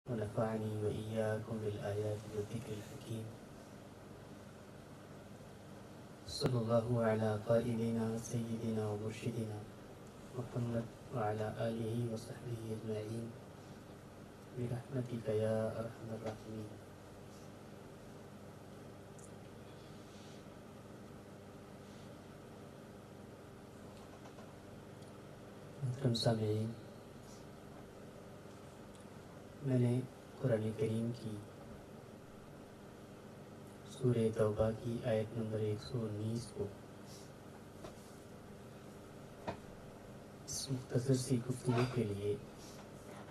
ونفعني وإياكم بالآيات والذكر الحكيم. صلى الله على قائدنا سيدنا ومرشدنا محمد وعلى آله وصحبه أجمعين برحمتك يا أرحم الراحمين. محترم سامعین، میں نے قرآن کریم کی سورہ توبہ کی آیت نمبر 119 کو اس مختصر سی گفتگو کے لیے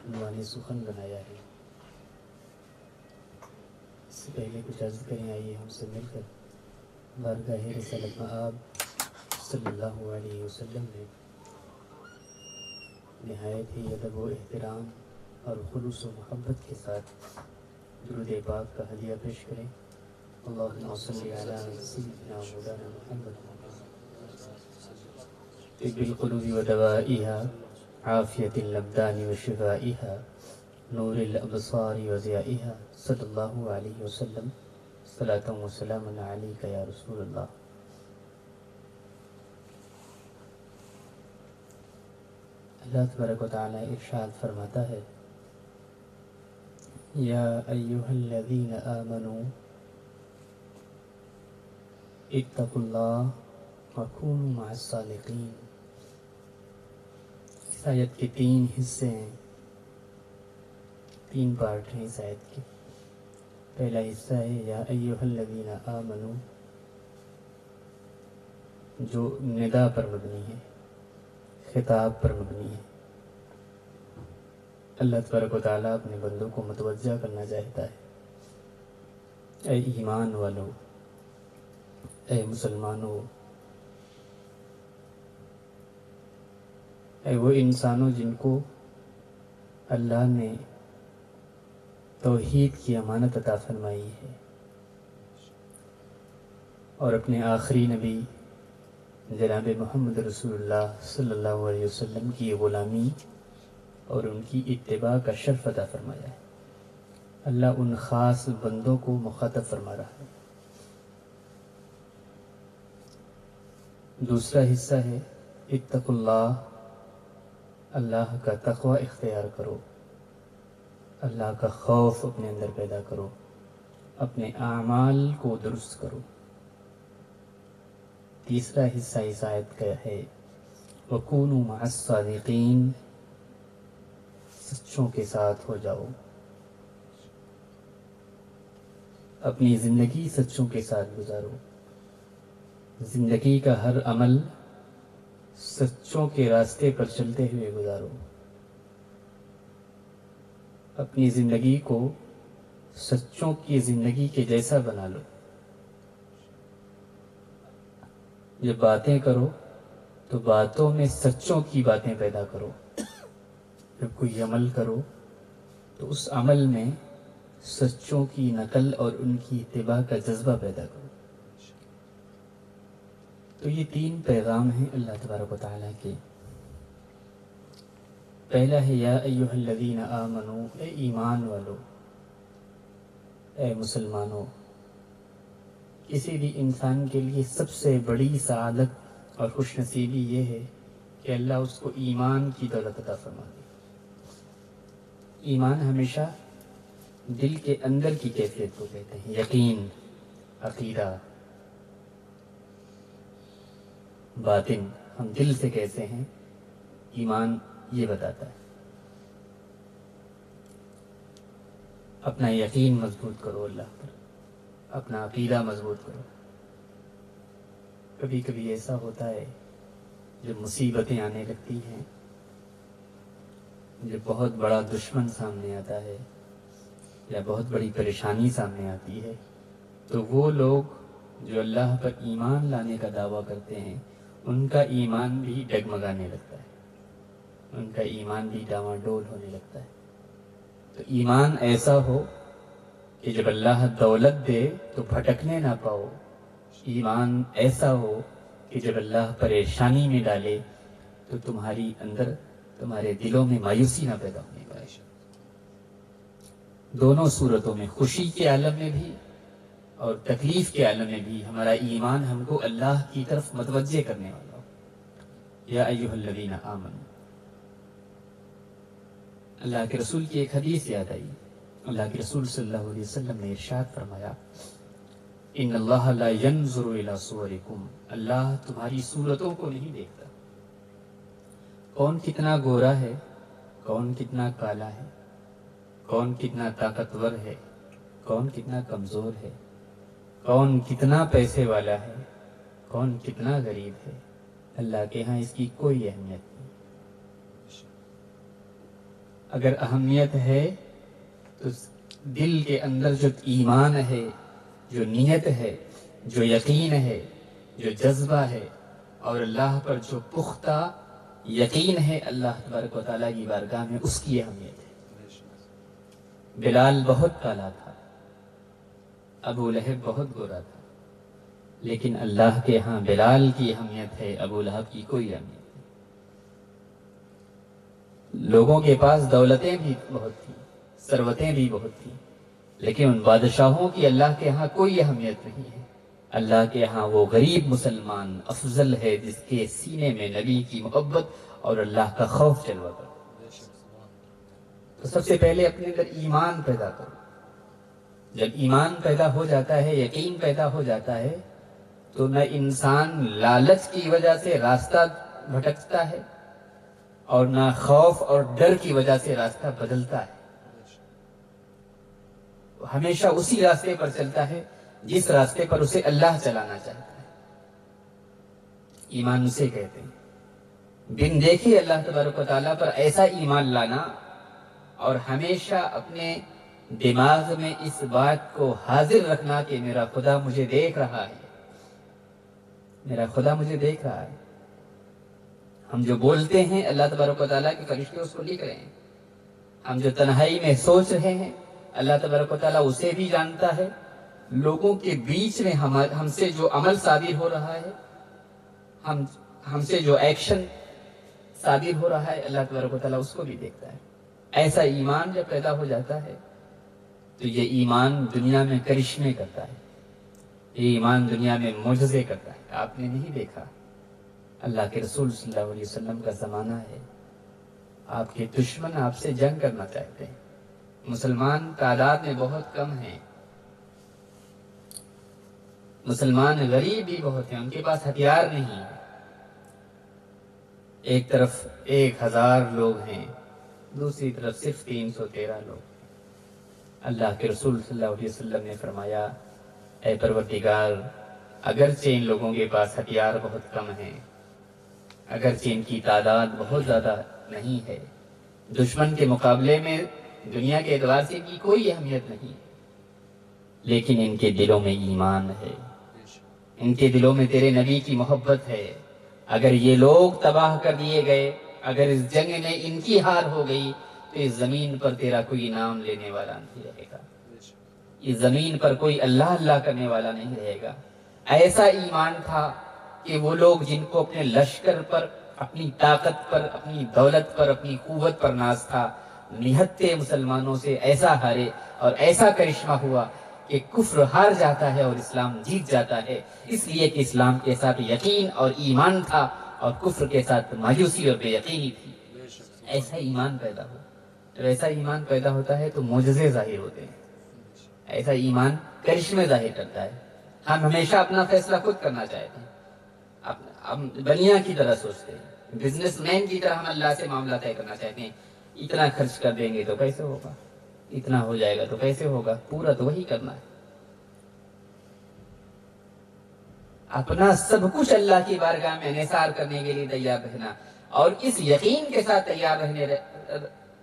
عنوان سخن بنایا ہے. اس سے پہلے کچھ عرض کریں، آئیے ہم سے مل کر بارگاہ رسالت مآب صلی اللہ علیہ وسلم میں نہایت ہی ادب و احترام اور خلوص و محبت کے ساتھ درود پاک کا ہدیہ پیش کریں. اللہم صلی علی سیدنا مولانا محمد طب القلوب و دوائها عافیت الابدان و شفائها نور الابصار و ضیائها صلی اللہ علیہ وسلم. صلاۃ و سلام علیک یا رسول اللہ. اللہ تبارک و تعالی ارشاد فرماتا ہے، یا ایہا الذین آمنوا اتقوا اللہ وکونوا مع الصادقین. اس آیت کے 3 حصے ہیں، 3 پارٹ ہیں اس آیت کے. پہلا حصہ ہے یا ایہا الذین آمنوا، جو ندا پر مبنی ہے، خطاب پر مبنی ہے. اللہ تبارک و تعالیٰ اپنے بندوں کو متوجہ کرنا چاہتا ہے، اے ایمان والو، اے مسلمانوں، اے وہ انسانوں جن کو اللہ نے توحید کی امانت عطا فرمائی ہے اور اپنے آخری نبی جناب محمد رسول اللہ صلی اللہ علیہ وسلم کی غلامی اور ان کی اتباع کا شرف عطا فرمایا ہے. اللہ ان خاص بندوں کو مخاطب فرما رہا ہے. دوسرا حصہ ہے اتقوا اللہ، اللہ کا تقوی اختیار کرو، اللہ کا خوف اپنے اندر پیدا کرو، اپنے اعمال کو درست کرو. تیسرا حصہ اس آیت کا ہے وَكُونُوا مَعَ الصَّادِقِينَ، سچوں کے ساتھ ہو جاؤ، اپنی زندگی سچوں کے ساتھ گزارو، زندگی کا ہر عمل سچوں کے راستے پر چلتے ہوئے گزارو، اپنی زندگی کو سچوں کی زندگی کے جیسا بنا لو. جب باتیں کرو تو باتوں میں سچوں کی باتیں پیدا کرو، جب کوئی عمل کرو تو اس عمل میں سچوں کی نقل اور ان کی اتباع کا جذبہ پیدا کرو. تو یہ 3 پیغام ہیں اللہ تبارک و تعالیٰ کے. پہلا ہے یا ایہا الذین آمنوا، اے ایمان والو، اے مسلمانوں. کسی بھی انسان کے لیے سب سے بڑی سعادت اور خوش نصیبی یہ ہے کہ اللہ اس کو ایمان کی دولت عطا فرما دے. ایمان ہمیشہ دل کے اندر کی کیفیت کو کہتے ہیں، یقین، عقیدہ، باطن. ہم دل سے کہتے ہیں، ایمان یہ بتاتا ہے. اپنا یقین مضبوط کرو اللہ پر، اپنا عقیدہ مضبوط کرو. کبھی کبھی ایسا ہوتا ہے جب مصیبتیں آنے لگتی ہیں، جب بہت بڑا دشمن سامنے آتا ہے یا بہت بڑی پریشانی سامنے آتی ہے، تو وہ لوگ جو اللہ پر ایمان لانے کا دعویٰ کرتے ہیں ان کا ایمان بھی ڈگمگانے لگتا ہے، ان کا ایمان بھی ڈاواڈول ہونے لگتا ہے. تو ایمان ایسا ہو کہ جب اللہ دولت دے تو بھٹکنے نہ پاؤ. ایمان ایسا ہو کہ جب اللہ پریشانی میں ڈالے تو تمہارے دلوں میں مایوسی نہ پیدا ہونے پائے. دونوں صورتوں میں، خوشی کے عالم میں بھی اور تکلیف کے عالم میں بھی ہمارا ایمان ہم کو اللہ کی طرف متوجہ کرنے والا ہو۔ یا ایھا الذین آمنوا، اللہ کے رسول کی ایک حدیث یاد آئی۔ اللہ کے رسول صلی اللہ علیہ وسلم نے ارشاد فرمایا، ان اللہ لا ينظر الى صورکم، اللہ تمہاری صورتوں کو نہیں دیکھتا، کون کتنا گورا ہے، کون کتنا کالا ہے، کون کتنا طاقتور ہے، کون کتنا کمزور ہے، کون کتنا پیسے والا ہے، کون کتنا غریب ہے، اللہ کے ہاں اس کی کوئی اہمیت نہیں۔ اگر اہمیت ہے تو دل کے اندر جو ایمان ہے، جو نیت ہے، جو یقین ہے، جو جذبہ ہے، اور اللہ پر جو پختہ یقین ہے اللہ تبارک و تعالیٰ کی بارگاہ میں، اس کی اہمیت ہے۔ بلال بہت کالا تھا، ابو لہب بہت گورا تھا، لیکن اللہ کے ہاں بلال کی اہمیت ہے، ابو لہب کی کوئی اہمیت نہیں۔ لوگوں کے پاس دولتیں بھی بہت تھیں، ثروتیں بھی بہت تھیں، لیکن ان بادشاہوں کی اللہ کے ہاں کوئی اہمیت نہیں ہے۔ اللہ کے ہاں وہ غریب مسلمان افضل ہے جس کے سینے میں نبی کی محبت اور اللہ کا خوف جلوہ کرے۔ تو سب سے پہلے اپنے اندر ایمان پیدا کرو۔ جب ایمان پیدا ہو جاتا ہے، یقین پیدا ہو جاتا ہے، تو نہ انسان لالچ کی وجہ سے راستہ بھٹکتا ہے اور نہ خوف اور ڈر کی وجہ سے راستہ بدلتا ہے، ہمیشہ اسی راستے پر چلتا ہے جس راستے پر اسے اللہ چلانا چاہتا ہے۔ ایمان اسے کہتے ہیں۔ بن دیکھے اللہ تبارک و تعالیٰ پر ایسا ایمان لانا، اور ہمیشہ اپنے دماغ میں اس بات کو حاضر رکھنا کہ میرا خدا مجھے دیکھ رہا ہے، میرا خدا مجھے دیکھ رہا ہے۔ ہم جو بولتے ہیں اللہ تبارک و تعالیٰ کے فرشتے اس کو لکھ رہے ہیں، ہم جو تنہائی میں سوچ رہے ہیں اللہ تبارک و تعالیٰ اسے بھی جانتا ہے، لوگوں کے بیچ میں ہم سے جو عمل صادر ہو رہا ہے، ہم سے جو ایکشن صادر ہو رہا ہے، اللہ تبارک و تعالیٰ اس کو بھی دیکھتا ہے۔ ایسا ایمان جب پیدا ہو جاتا ہے تو یہ ایمان دنیا میں کرشمے کرتا ہے، یہ ایمان دنیا میں معجزے کرتا ہے۔ آپ نے نہیں دیکھا، اللہ کے رسول صلی اللہ علیہ وسلم کا زمانہ ہے، آپ کے دشمن آپ سے جنگ کرنا چاہتے ہیں، مسلمان تعداد میں بہت کم ہیں، مسلمان غریب بھی بہت ہیں، ان کے پاس ہتھیار نہیں ہے، ایک طرف 1000 لوگ ہیں، دوسری طرف صرف 313 لوگ۔ اللہ کے رسول صلی اللہ علیہ وسلم نے فرمایا، اے پروردگار، اگرچہ ان لوگوں کے پاس ہتھیار بہت کم ہیں، اگرچہ ان کی تعداد بہت زیادہ نہیں ہے، دشمن کے مقابلے میں دنیا کے اعتبار سے ان کی کوئی اہمیت نہیں، لیکن ان کے دلوں میں ایمان ہے، ان کے دلوں میں تیرے نبی کی محبت ہے۔ اگر یہ لوگ تباہ کر دیے گئے، اگر اس جنگ میں ان کی ہار ہو گئی، تو اس زمین پر تیرا کوئی نام لینے والا نہیں رہے گا، اس زمین پر کوئی اللہ اللہ کرنے والا نہیں رہے گا۔ ایسا ایمان تھا کہ وہ لوگ جن کو اپنے لشکر پر، اپنی طاقت پر، اپنی دولت پر، اپنی قوت پر ناز تھا، نہتے مسلمانوں سے ایسا ہارے اور ایسا کرشمہ ہوا کہ کفر ہار جاتا ہے اور اسلام جیت جاتا ہے، اس لیے کہ اسلام کے ساتھ یقین اور ایمان تھا اور کفر کے ساتھ مایوسی اور بے یقینی تھی۔ ایسا ایمان پیدا ہو، جب ایسا ایمان پیدا ہوتا ہے تو معجزے ظاہر ہوتے ہیں، ایسا ایمان کرشمے ظاہر کرتا ہے۔ ہم ہمیشہ اپنا فیصلہ خود کرنا چاہتے ہیں، ہم بنیا کی طرح سوچتے ہیں، بزنس مین کی طرح ہم اللہ سے معاملہ طے کرنا چاہتے ہیں، اتنا خرچ کر دیں گے تو کیسے ہوگا، اتنا ہو جائے گا تو کیسے ہوگا، پورا تو وہی کرنا ہے۔ اپنا سب کچھ اللہ کی بارگاہ میں انحصار کرنے کے لیے تیار رہنا، اور اس یقین کے ساتھ تیار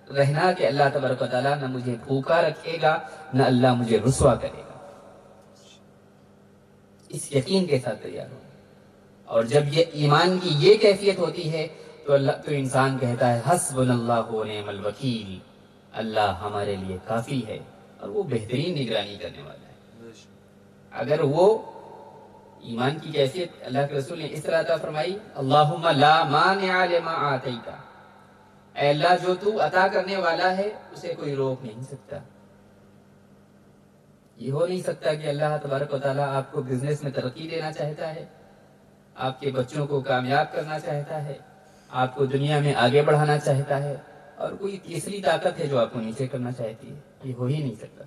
رہنا کہ اللہ تبارک و تعالیٰ نہ مجھے بھوکا رکھے گا، نہ اللہ مجھے رسوا کرے گا، اس یقین کے ساتھ تیار ہونا۔ اور جب یہ ایمان کی یہ کیفیت ہوتی ہے تو انسان کہتا ہے حسبنا اللہ و نعم الوکیل، اللہ ہمارے لیے کافی ہے، اور وہ بہترین نگرانی کرنے والا ہے۔ اگر وہ ایمان کی کیفیت اللہ کے رسول نے اس طرح عطا فرمائی، اللہم لا مانع لما آتیتا، اے اللہ جو تو عطا کرنے والا ہے اسے کوئی روک نہیں سکتا، یہ ہو نہیں سکتا کہ اللہ تبارک و تعالیٰ آپ کو بزنس میں ترقی دینا چاہتا ہے، آپ کے بچوں کو کامیاب کرنا چاہتا ہے، آپ کو دنیا میں آگے بڑھانا چاہتا ہے، اور کوئی تیسری طاقت ہے جو آپ کو نیچے کرنا چاہتی ہے. یہ ہو ہی نہیں سکتا.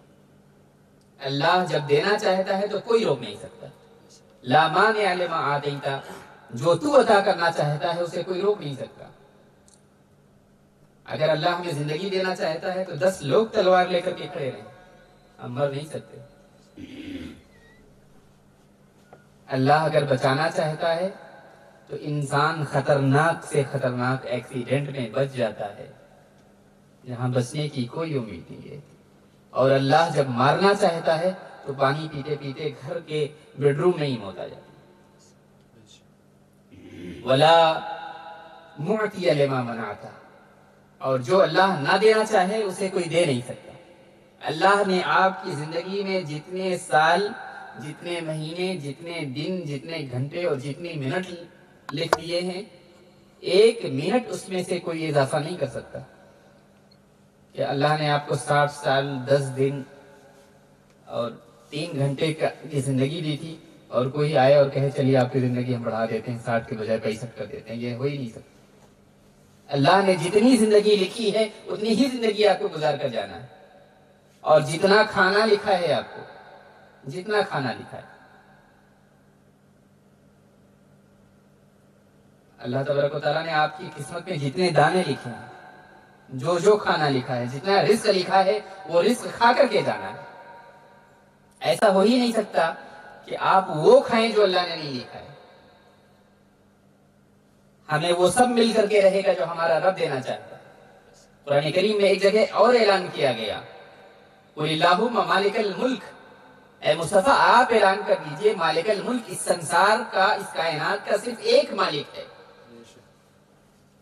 اللہ جب دینا چاہتا ہے تو کوئی روک نہیں سکتا. لا مانع لما آتیت، جو تو عطا کرنا چاہتا ہے اسے کوئی روک نہیں سکتا. اگر اللہ ہمیں زندگی دینا چاہتا ہے تو 10 لوگ تلوار لے کر کے کھڑے رہیں، ہم مر نہیں سکتے. اللہ اگر بچانا چاہتا ہے تو انسان خطرناک سے خطرناک ایکسیڈنٹ میں بچ جاتا ہے جہاں بچنے کی کوئی امید نہیں ہے. اور اللہ جب مارنا چاہتا ہے تو پانی پیتے پیتے گھر کے بیڈ روم میں ہی موت آ جاتی ہے. ولا معطی لما منعت، اور جو اللہ نہ دینا چاہے اسے کوئی دے نہیں سکتا. اللہ نے آپ کی زندگی میں جتنے سال، جتنے مہینے، جتنے دن، جتنے گھنٹے اور جتنے منٹ لکھ دیے ہیں، 1 منٹ اس میں سے کوئی اضافہ نہیں کر سکتا. کہ اللہ نے آپ کو 60 سال 10 دن اور 3 گھنٹے کی زندگی دی تھی اور کوئی آئے اور کہے چلیے آپ کی زندگی ہم بڑھا دیتے ہیں، 60 کے بجائے 65 کر دیتے ہیں، یہ ہو ہی نہیں سکتا. اللہ نے جتنی زندگی لکھی ہے اتنی ہی زندگی آپ کو گزار کر جانا ہے. اور جتنا کھانا لکھا ہے آپ کو، جتنا کھانا لکھا ہے، اللہ تبارک و تعالیٰ نے آپ کی قسمت میں جتنے دانے لکھے ہیں، جو کھانا لکھا ہے، جتنا رزق لکھا ہے، وہ رزق کھا کر کے جانا ہے. ایسا ہو ہی نہیں سکتا کہ آپ وہ کھائیں جو اللہ نے نہیں لکھا ہے. ہمیں وہ سب مل کر کے رہے گا جو ہمارا رب دینا چاہتا ہے. قرآن کریم میں ایک جگہ اور اعلان کیا گیا، قُلِ اللَّهُمَّ مَالِكَ الْمُلْكِ، اے مصطفیٰ آپ اعلان کر دیجئے مالک الملک، اس سنسار کا، اس کائنات کا صرف ایک مالک ہے.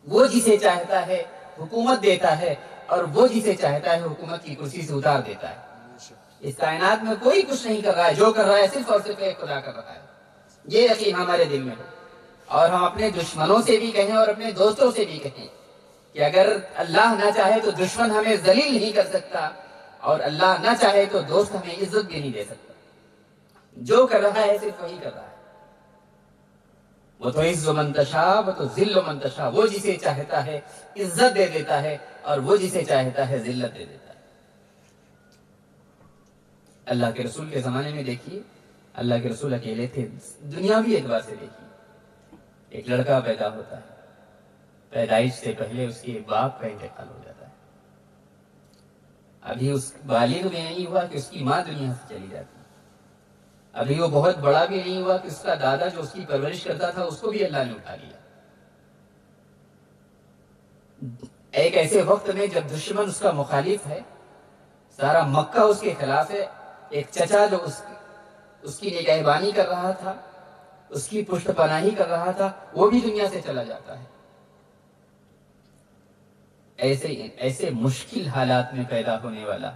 وہ جسے چاہتا ہے حکومت دیتا ہے اور وہ جسے چاہتا ہے حکومت کی کرسی سے اتار دیتا ہے. اس کائنات میں کوئی کچھ نہیں کر رہا ہے، جو کر رہا ہے صرف اور صرف ایک خدا کر رہا ہے. یہ یقین ہمارے دل میں ہو، اور ہم اپنے دشمنوں سے بھی کہیں اور اپنے دوستوں سے بھی کہیں کہ اگر اللہ نہ چاہے تو دشمن ہمیں ذلیل نہیں کر سکتا، اور اللہ نہ چاہے تو دوست ہمیں عزت بھی نہیں دے سکتا. جو کر رہا ہے صرف وہی کر رہا ہے. وہ تو عز من تشاء و تو ذل من تشاء، وہ جسے چاہتا ہے عزت دے دیتا ہے اور وہ جسے چاہتا ہے ذلت دے دیتا ہے. اللہ کے رسول کے زمانے میں دیکھیے، اللہ کے رسول اکیلے تھے. دنیاوی اعتبار سے دیکھیے، ایک لڑکا پیدا ہوتا ہے، پیدائش سے پہلے اس کے باپ کا انتقال ہو جاتا ہے. ابھی اس بالغ میں نہیں ہوا کہ اس کی ماں دنیا سے چلی جاتی. ابھی وہ بہت بڑا بھی نہیں ہوا کہ اس کا دادا جو اس کی پرورش کرتا تھا اس کو بھی اللہ نے اٹھا لیا. ایک ایسے وقت میں جب دشمن اس کا مخالف ہے، سارا مکہ اس کے خلاف ہے، ایک چچا جو اس کی نگہبانی کر رہا تھا، اس کی پشت پناہی کر رہا تھا، وہ بھی دنیا سے چلا جاتا ہے. ایسے مشکل حالات میں پیدا ہونے والا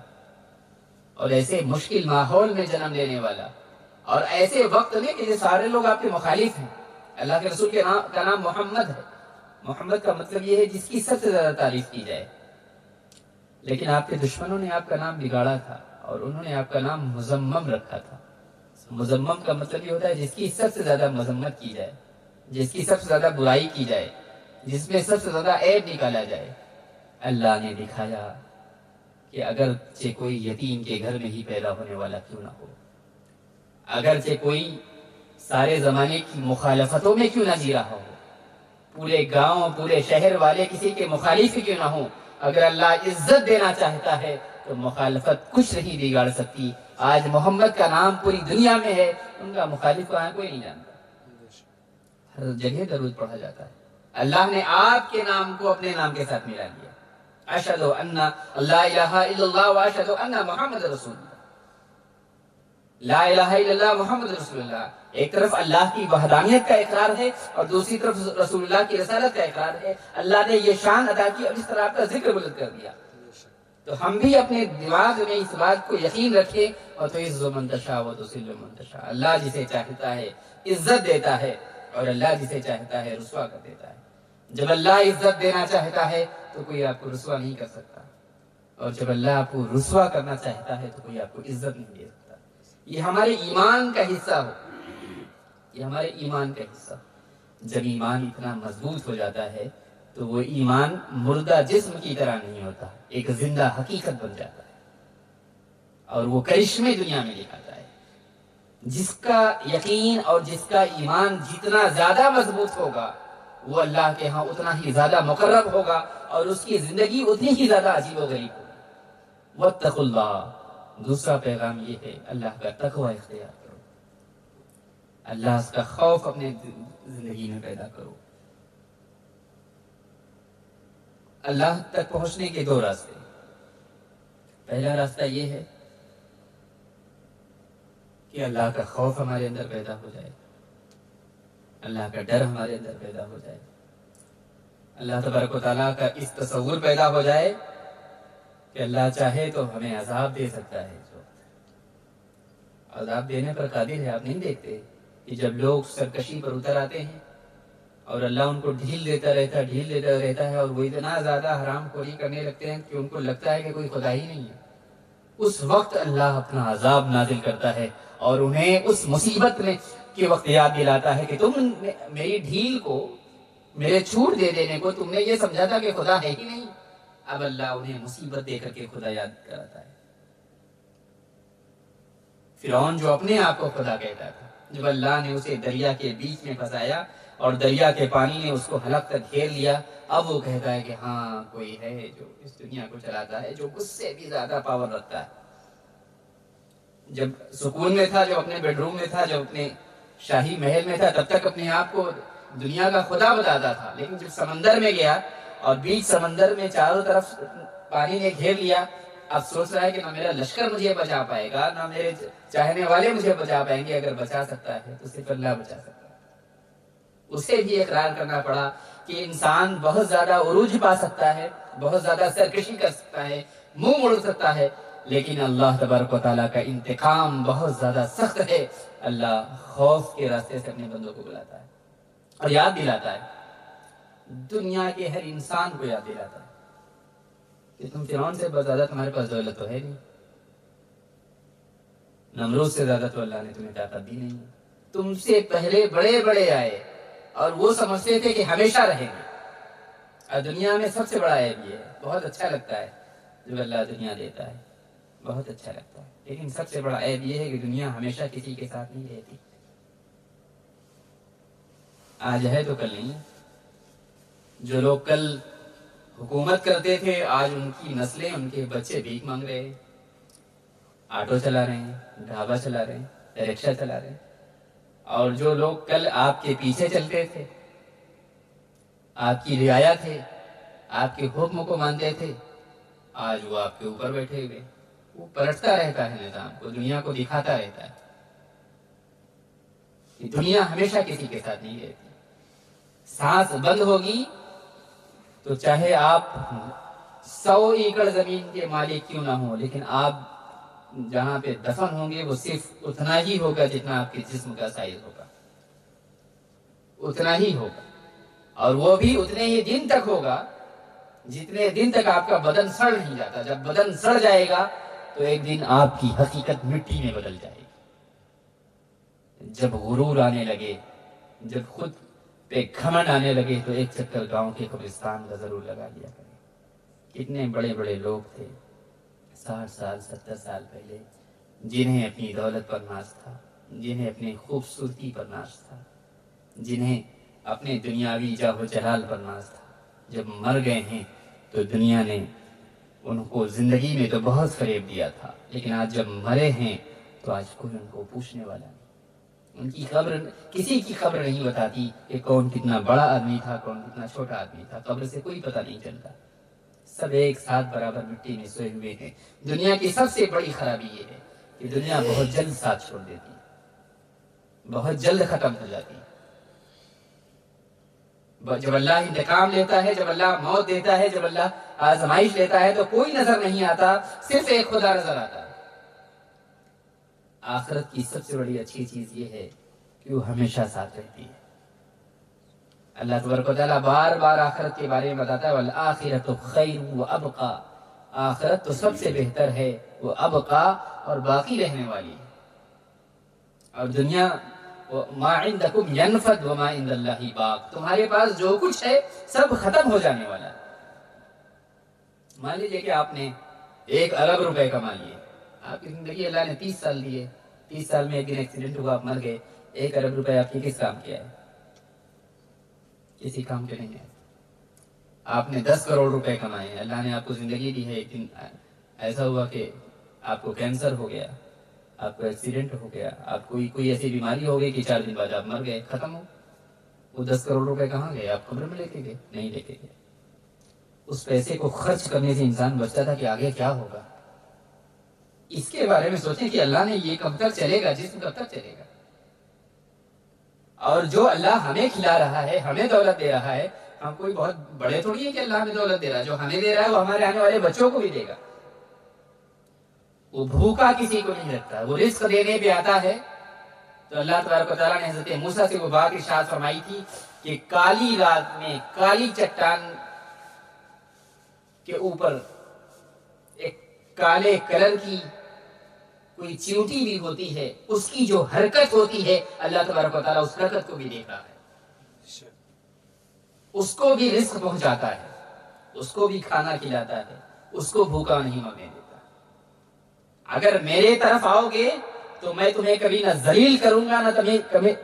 اور ایسے مشکل ماحول میں جنم لینے والا، اور ایسے وقت میں کہ یہ سارے لوگ آپ کے مخالف ہیں. اللہ کے رسول کا نام محمد ہے. محمد کا مطلب یہ ہے جس کی سب سے زیادہ تعریف کی جائے. لیکن آپ کے دشمنوں نے آپ کا نام بگاڑا تھا اور انہوں نے آپ کا نام مذمم رکھا تھا. مذمم کا مطلب یہ ہوتا ہے جس کی سب سے زیادہ مذمت کی جائے، جس کی سب سے زیادہ برائی کی جائے، جس میں سب سے زیادہ عیب نکالا جائے. اللہ نے دکھایا کہ اگرچہ کوئی یتیم کے گھر میں ہی پیدا ہونے والا کیوں نہ ہو، اگرچہ کوئی سارے زمانے کی مخالفتوں میں کیوں نہ جی رہا ہو، پورے گاؤں پورے شہر والے کسی کے مخالف کیوں نہ ہو، اگر اللہ عزت دینا چاہتا ہے تو مخالفت کچھ نہیں بگاڑ سکتی. آج محمد کا نام پوری دنیا میں ہے، ان کا مخالف کہاں کوئی نہیں جانتا. ہر جگہ درود پڑھا جاتا ہے. اللہ نے آپ کے نام کو اپنے نام کے ساتھ ملا دیا. اشہد ان لا الہ الا اللہ و اشہد ان محمد رسول اللہ. لا الہ الا اللہ محمد رسول اللہ، ایک طرف اللہ کی وحدانیت کا اقرار ہے اور دوسری طرف رسول اللہ کی رسالت کا اقرار ہے. اللہ نے یہ شان ادا کی اور اس طرح آپ کا ذکر بلند کر دیا. تو ہم بھی اپنے دماغ میں اس بات کو یقین رکھیں، اور تو عز من تشاء و تذل من تشاء، اللہ جسے چاہتا ہے عزت دیتا ہے اور اللہ جسے چاہتا ہے رسوا کر دیتا ہے. جب اللہ عزت دینا چاہتا ہے تو کوئی آپ کو رسوا نہیں کر سکتا، اور جب اللہ آپ کو رسوا کرنا چاہتا ہے تو کوئی آپ کو عزت نہیں دے سکتا. یہ ہمارے ایمان کا حصہ ہو، یہ ہمارے ایمان کا حصہ ہو۔ جب ایمان اتنا مضبوط ہو جاتا ہے تو وہ ایمان مردہ جسم کی طرح نہیں ہوتا، ایک زندہ حقیقت بن جاتا ہے اور وہ کرشمے دنیا میں دکھاتا ہے۔ جس کا یقین اور جس کا ایمان جتنا زیادہ مضبوط ہوگا وہ اللہ کے ہاں اتنا ہی زیادہ مقرب ہوگا اور اس کی زندگی اتنی ہی زیادہ عجیب و غریب ہوگی۔ واتقوا اللہ، دوسرا پیغام یہ ہے اللہ کا تقوی اختیار کرو، اللہ کا خوف اپنے زندگی میں پیدا کرو۔ اللہ تک پہنچنے کے دو راستے، پہلا راستہ یہ ہے کہ اللہ کا خوف ہمارے اندر پیدا ہو جائے، اللہ کا ڈر ہمارے اندر پیدا ہو جائے، اللہ تبارک و تعالیٰ کا اس تصور پیدا ہو جائے کہ اللہ چاہے تو ہمیں عذاب دے سکتا ہے، جو عذاب دینے پر قادر ہے۔ آپ نہیں دیکھتے کہ جب لوگ سرکشی پر اتر آتے ہیں اور اللہ ان کو ڈھیل دیتا رہتا ہے اور وہ اتنا زیادہ حرام خوری کرنے لگتے ہیں کہ ان کو لگتا ہے کہ کوئی خدا ہی نہیں ہے، اس وقت اللہ اپنا عذاب نازل کرتا ہے اور انہیں اس مصیبت میں کے وقت یاد دلاتا ہے کہ تم میری ڈھیل کو، میرے چھوٹ دے دینے کو تم نے یہ سمجھا تھا کہ خدا ہے ہی نہیں۔ اب اللہ انہیں مصیبت دے کر کے خدا یاد کراتا ہے۔ فرعون جو اپنے آپ کو خدا کہتا تھا، جب اللہ نے اسے دریا کے بیچ میں پھنسایا اور دریا کے پانی نے اس کو حلق تک گھیر لیا، اب وہ کہتا ہے کہ ہاں کوئی ہے جو اس دنیا کو چلاتا ہے، جو مجھ سے بھی زیادہ پاور رکھتا ہے۔ جب سکون میں تھا، جب اپنے بیڈ روم میں تھا، جب اپنے شاہی محل میں تھا، تب تک اپنے آپ کو دنیا کا خدا بتاتا تھا، لیکن جب سمندر میں گیا اور بیچ سمندر میں چاروں طرف پانی نے گھیر لیا، اب سوچ رہا ہے کہ نہ میرا لشکر مجھے بچا پائے گا، نہ میرے چاہنے والے مجھے بچا پائیں گے، اگر بچا سکتا ہے تو صرف اللہ بچا سکتا ہے۔ اسے بھی اقرار کرنا پڑا کہ انسان بہت زیادہ عروج پا سکتا ہے، بہت زیادہ سرکشی کر سکتا ہے، منہ موڑ سکتا ہے، لیکن اللہ تبارک و تعالیٰ کا انتقام بہت زیادہ سخت ہے۔ اللہ خوف کے راستے سے اپنے بندوں کو بلاتا ہے اور یاد دلاتا ہے، دنیا کے ہر انسان کو یاد دلاتا ہے کہ تم فرعون سے بہت زیادہ تمہارے پاس دولت تو ہے نہیں، نمرود سے زیادہ تو اللہ نے تمہیں طاقت دی نہیں، تم سے پہلے بڑے بڑے آئے اور وہ سمجھتے تھے کہ ہمیشہ رہیں گے، اور دنیا میں سب سے بڑا عیب یہ ہے، بہت اچھا لگتا ہے جب اللہ دنیا دیتا ہے، بہت اچھا لگتا ہے، لیکن سب سے بڑا عیب یہ ہے کہ دنیا ہمیشہ کسی کے ساتھ نہیں رہتی، آج ہے تو کل نہیں ہے۔ جو لوگ کل حکومت کرتے تھے آج ان کی نسلیں، ان کے بچے بھیک مانگ رہے ہیں، آٹو چلا رہے ہیں، ڈھابا چلا رہے ہیں، رکشہ چلا رہے ہیں، اور جو لوگ کل آپ کے پیچھے چلتے تھے، آپ کی رعایا تھے، آپ کے حکم کو مانتے تھے، آج وہ آپ کے اوپر بیٹھے ہوئے، وہ پلٹتا رہتا ہے نظام کو، دنیا کو دکھاتا رہتا ہے کہ دنیا ہمیشہ کسی کے ساتھ نہیں رہتی۔ سانس بند ہوگی تو چاہے آپ 100 ایکڑ زمین کے مالک کیوں نہ ہوں، لیکن آپ جہاں پہ دفن ہوں گے وہ صرف اتنا ہی ہوگا جتنا آپ کے جسم کا سائز ہوگا، اتنا ہی ہوگا، اور وہ بھی اتنے ہی دن تک ہوگا جتنے دن تک آپ کا بدن سڑ نہیں جاتا۔ جب بدن سڑ جائے گا تو ایک دن آپ کی حقیقت مٹی میں بدل جائے گی۔ جب غرور آنے لگے، جب خود پہ گھمنڈ آنے لگے تو ایک چکر گاؤں کے قبرستان کا ضرور لگا لیا کریں۔ کتنے بڑے بڑے لوگ تھے 60 سال 70 سال پہلے، جنہیں اپنی دولت پر ناز تھا، جنہیں اپنی خوبصورتی پر ناز تھا، جنہیں اپنے دنیاوی جاہ و جلال پر ناز تھا، جب مر گئے ہیں تو دنیا نے ان کو زندگی میں تو بہت فریب دیا تھا، لیکن آج جب مرے ہیں تو آج کوئی ان کو پوچھنے والا نہیں، ان کی خبر کسی کی خبر نہیں بتاتی کہ کون کتنا بڑا آدمی تھا، کون کتنا چھوٹا آدمی تھا، قبر سے کوئی پتہ نہیں چلتا، سب ایک ساتھ برابر مٹی میں سوئے ہوئے ہیں۔ دنیا کی سب سے بڑی خرابی یہ ہے کہ دنیا بہت جلد ساتھ چھوڑ دیتی ہے، بہت جلد ختم ہو جاتی ہے۔ جب اللہ انتقام لیتا ہے، جب اللہ موت دیتا ہے، جب اللہ آزمائش لیتا ہے تو کوئی نظر نہیں آتا، صرف ایک خدا نظر آتا ہے۔ آخرت کی سب سے بڑی اچھی چیز یہ ہے کہ وہ ہمیشہ ساتھ رہتی ہے۔ اللہ تبارک و تعالیٰ بار بار آخرت کے بارے میں بتاتا ہے وَالْآخِرَةُ خَيْرٌ وَأَبْقَىٰ، آخرت تو سب سے بہتر ہے، وہ ابقا اور باقی رہنے والی ہے۔ اور دنیا ما عندکم ینفد وما عند اللہ باق، تمہارے پاس جو کچھ ہے سب ختم ہو جانے والا ہے۔ مان لیجیے کہ آپ نے 1 ارب روپے کما لیے، آپ کی زندگی اللہ نے 30 سال دیے، 30 سال میں ایک دن ایکسیڈنٹ ہوا، آپ مر گئے، 1 ارب روپے آپ کی کس کام کیا ہے؟ کسی کام کے نہیں ہے۔ آپ نے 10 کروڑ روپے کمائے، اللہ نے آپ کو زندگی دی ہے، ایک دن ایسا ہوا کہ آپ کو کینسر ہو گیا، آپ کو ایکسیڈنٹ ہو گیا، آپ کو کوئی ایسی بیماری ہو گئی کہ 4 دن بعد آپ مر گئے، ختم ہو۔ وہ 10 کروڑ روپے کہاں گئے؟ آپ قبر میں لے کے گئے؟ نہیں لے کے گئے۔ اس پیسے کو خرچ کرنے سے انسان بچتا تھا کہ آگے کیا ہوگا۔ اس کے بارے میں سوچیں کہ اللہ نے یہ کب تک چلے گا، جسم کب تک چلے گا۔ اور جو اللہ ہمیں کھلا رہا ہے، ہمیں دولت دے رہا ہے، ہم کوئی بہت بڑے تھوڑی ہیں کہ اللہ ہمیں دولت دے رہا ہے، جو ہمیں دے رہا ہے وہ ہمارے آنے والے بچوں کو بھی دے گا۔ وہ بھوکا کسی کو نہیں رکھتا، وہ رزق دینے پہ آتا ہے۔ تو اللہ تبارک و تعالیٰ نے حضرت موسیٰ سے وہ بات ارشاد فرمائی تھی کہ کالی رات میں کالی چٹان کے اوپر ایک کالے کلر کی کوئی چیونٹی بھی ہوتی ہے، اس کی جو حرکت ہوتی ہے اللہ تبارک و تعالیٰ اس حرکت کو بھی دیکھ رہا ہے، اس کو بھی رزق پہنچاتا ہے، اس کو بھی کھانا کھلاتا ہے، اس کو بھوکا نہیں مرنے دیتا۔ اگر میرے طرف آؤ گے تو میں تمہیں کبھی نہ ذلیل کروں گا، نہ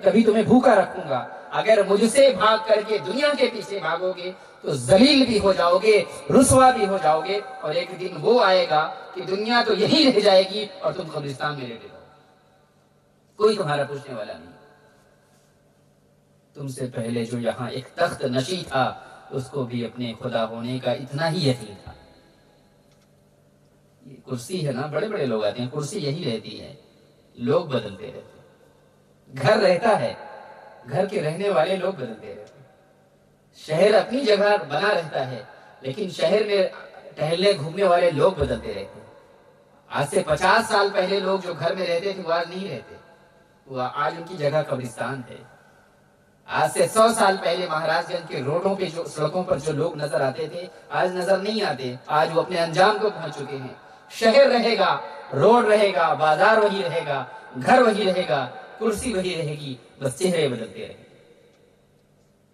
کبھی تمہیں بھوکا رکھوں گا۔ اگر مجھ سے بھاگ کر کے دنیا کے پیچھے بھاگو گے تو ذلیل بھی ہو جاؤ گے، رسوا بھی ہو جاؤ گے، اور ایک دن وہ آئے گا کہ دنیا تو یہی رہ جائے گی اور تم قبرستان میں لیٹے رہو، کوئی تمہارا پوچھنے والا نہیں۔ تم سے پہلے جو یہاں ایک تخت نشی تھا اس کو بھی اپنے خدا ہونے کا اتنا ہی یقین تھا۔ یہ کرسی ہے نا، بڑے بڑے لوگ آتے ہیں، کرسی یہی رہتی ہے، لوگ بدلتے رہتے ہیں۔ گھر رہتا ہے، گھر کے رہنے والے لوگ بدلتے رہتے ہیں۔ شہر اپنی جگہ بنا رہتا ہے، لیکن شہر میں ٹہلنے گھومنے والے لوگ بدلتے رہتے ہیں۔ آج سے 50 سال پہلے لوگ جو گھر میں رہتے تھے وہ آج نہیں رہتے، وہ آج ان کی جگہ قبرستان ہے۔ آج سے 100 سال پہلے مہاراج گنج کے روڈوں پہ جو سڑکوں پر جو لوگ نظر آتے تھے آج نظر نہیں آتے، آج وہ اپنے انجام کو پہنچ چکے ہیں۔ شہر رہے گا، روڈ رہے گا، بازار وہی رہے گا، گھر وہی رہے گا، کرسی وہی رہے گی، بس چہرے بدلتے رہے گے۔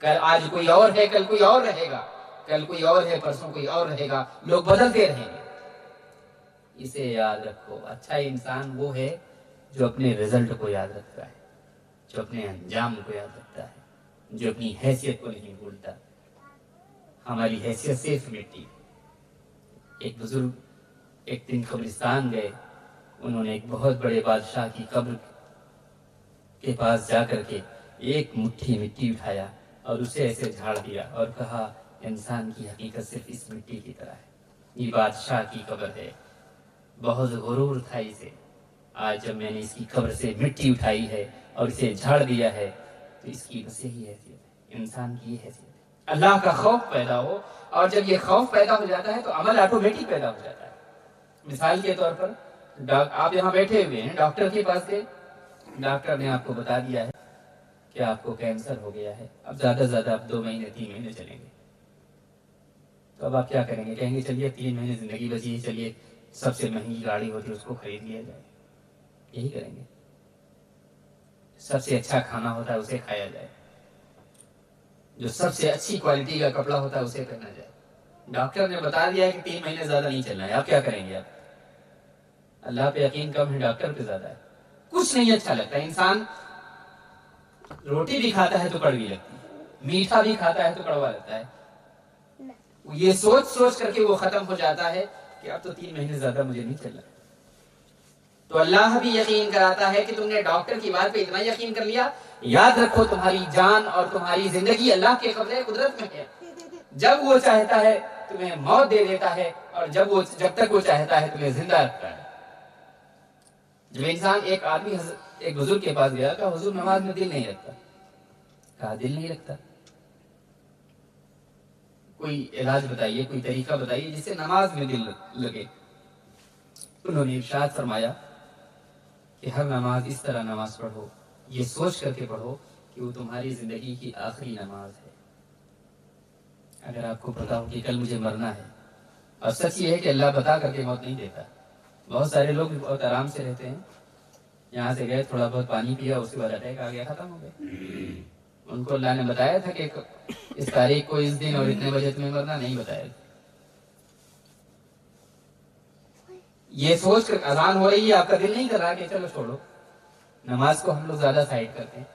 کل آج کوئی اور ہے، کل کوئی اور رہے گا، کل کوئی اور ہے، پرسوں کوئی اور رہے گا، لوگ بدلتے رہیں گے۔ اسے یاد رکھو، اچھا انسان وہ ہے جو اپنے رزلٹ کو یاد رکھتا ہے، جو اپنے انجام کو یاد رکھتا ہے، جو اپنی حیثیت کو نہیں بھولتا۔ ہماری حیثیت صرف مٹی۔ ایک بزرگ ایک دن قبرستان گئے، انہوں نے ایک بہت بڑے بادشاہ کی قبر کے پاس جا کر کے ایک مٹھی مٹی اٹھایا اور اسے ایسے جھاڑ دیا اور کہا انسان کی حقیقت صرف اس مٹی کی طرح ہے، یہ بادشاہ کی قبر ہے۔ بہت غرور تھا اسے، آج جب میں نے اس کی قبر سے مٹی اٹھائی ہے اور اسے جھاڑ دیا ہے تو اس کی بس یہی حیثیت ہے، انسان کی یہ حیثیت ہے۔ اللہ کا خوف پیدا ہو، اور جب یہ خوف پیدا ہو جاتا ہے تو عمل آٹومیٹک پیدا ہو جاتا ہے۔ مثال کے طور پر آپ یہاں بیٹھے ہوئے ہیں، ڈاکٹر کے پاس گئے، ڈاکٹر نے آپ کو بتا دیا ہے کہ آپ کو کینسر ہو گیا ہے، اب زیادہ سے زیادہ آپ 2 مہینے 3 مہینے چلیں گے، تو اب آپ کیا کریں گے؟ کہیں گے چلیے 3 مہینے زندگی بچی ہے، چلیے سب سے مہنگی گاڑی ہوتی ہے اس کو خرید لیا جائے، یہی کریں گے۔ سب سے اچھا کھانا ہوتا ہے اسے کھایا جائے، جو سب سے اچھی کوالٹی کا کپڑا ہوتا ہے اسے پہنا جائے۔ ڈاکٹر نے بتا دیا ہے کہ 3 مہینے زیادہ نہیں چلنا ہے، آپ کیا کریں گے؟ آپ اللہ پہ یقین کم ہے، ڈاکٹر پہ زیادہ ہے۔ کچھ نہیں اچھا لگتا، انسان روٹی بھی کھاتا ہے تو کڑوی لگتی ہے، میٹھا بھی کھاتا ہے تو کڑوا لگتا ہے، یہ سوچ سوچ کر کے وہ ختم ہو جاتا ہے کہ اب تو 3 مہینے زیادہ مجھے نہیں چلنا۔ تو اللہ بھی یقین کراتا ہے کہ تم نے ڈاکٹر کی بات پہ اتنا یقین کر لیا، یاد رکھو تمہاری جان اور تمہاری زندگی اللہ کے قبضے قدرت میں ہے۔ جب وہ چاہتا ہے تمہیں موت دے دیتا ہے، اور جب تک وہ چاہتا ہے تمہیں زندہ رکھتا ہے۔ جب انسان ایک آدمی ایک بزرگ کے پاس گیا، کہا حضور نماز میں دل نہیں رکھتا، کہا دل نہیں رکھتا، کوئی علاج بتائیے، کوئی طریقہ بتائیے جس سے نماز میں دل لگے۔ انہوں نے ارشاد فرمایا کہ ہر نماز اس طرح نماز پڑھو، یہ سوچ کر کے پڑھو کہ وہ تمہاری زندگی کی آخری نماز ہے۔ اگر آپ کو پتا ہو کہ کل مجھے مرنا ہے، اور سچ یہ ہے کہ اللہ بتا کر کے موت نہیں دیتا، بہت سارے لوگ بہت آرام سے رہتے ہیں، یہاں سے گئے، تھوڑا بہت پانی پیا، اس کے بعد اٹیک آ گیا، ختم ہو گئے۔ ان کو اللہ نے بتایا تھا کہ اس تاریخ کو، اس دن اور اتنے بجے تمہیں مرنا، نہیں بتایا۔ یہ سوچ کر اذان ہو رہی ہے، آپ کا دل نہیں کر رہا کہ چلو چھوڑو، نماز کو ہم لوگ زیادہ سائڈ کرتے ہیں،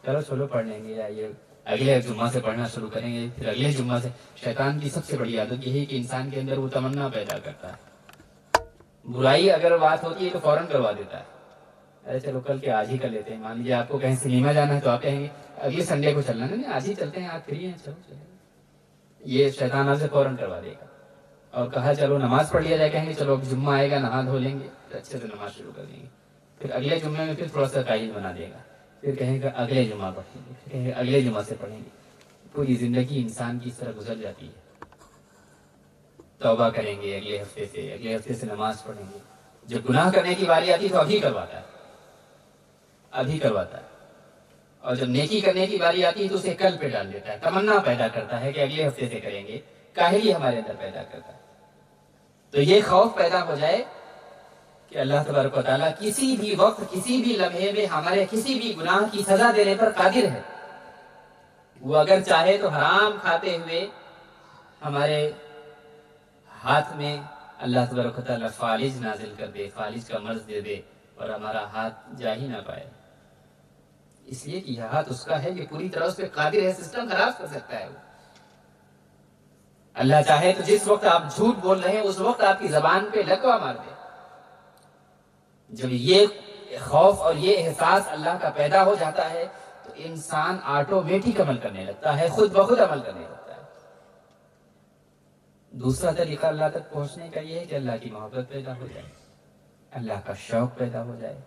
چلو چھوڑو پڑھ لیں گے، یا یہ اگلے جمعہ سے پڑھنا شروع کریں گے، پھر اگلے جمعہ سے۔ شیطان کی سب سے بڑی عادت یہ ہے کہ انسان کے اندر وہ تمنا پیدا کرتا ہے، برائی اگر بات ہوتی ہے تو فوراً کروا دیتا ہے، ارے چلو کل کے آج ہی کر لیتے ہیں۔ مان لیجیے آپ کو کہیں سنیما جانا ہے تو آپ کہیں گے اگلے سنڈے کو چلنا، نہیں آج ہی چلتے ہیں، آپ فری ہیں، چلو چلیں۔ یہ شیطان آپ سے فوراً کروا دے گا۔ اور کہا چلو نماز پڑھ لیا جائے، کہیں گے چلو جمعہ آئے گا، نہا دھو لیں گے، پھر اچھے سے نماز شروع کر دیں گے۔ پھر اگلے جمعے میں پھر تھوڑا سا قائد بنا دے گا، پھر کہیں گے اگلے جمعہ پڑھیں گے، پھر کہیں گے اگلے جمعہ سے پڑھیں گے۔ پوری زندگی انسان کی اس طرح گزر جاتی ہے۔ توبہ کریں گے اگلے ہفتے سے نماز پڑھیں گے۔ جب گناہ کرنے کی باری آتی ہے تو ابھی کرواتا ہے، اور جب نیکی کرنے کی باری آتی ہے تو اسے کل پہ ڈال دیتا ہے، تمنا پیدا کرتا ہے کہ اگلے ہفتے سے کریں گے، کاہلی ہمارے اندر پیدا کرتا ہے۔ تو یہ خوف پیدا ہو جائے کہ اللہ تبارک و تعالیٰ کسی بھی وقت، کسی بھی لمحے میں ہمارے کسی بھی گناہ کی سزا دینے پر قادر ہے۔ وہ اگر چاہے تو حرام کھاتے ہوئے ہمارے ہاتھ میں اللہ تبارک و تعالیٰ فالج نازل کر دے، فالج کا مرض دے دے، اور ہمارا ہاتھ جا ہی نہ پائے، اس لیے کہ یہ ہاتھ اس کا ہے، یہ پوری طرح اس پہ قادر ہے، سسٹم خراب کر سکتا ہے وہ۔ اللہ چاہے تو جس وقت آپ جھوٹ بول رہے ہیں اس وقت آپ کی زبان پہ لکوہ مار دے۔ جب یہ خوف اور یہ احساس اللہ کا پیدا ہو جاتا ہے تو انسان آٹومیٹک عمل کرنے لگتا ہے، خود بخود عمل کرنے لگتا ہے۔ دوسرا طریقہ اللہ تک پہنچنے کا یہ ہے کہ اللہ کی محبت پیدا ہو جائے، اللہ کا شوق پیدا ہو جائے،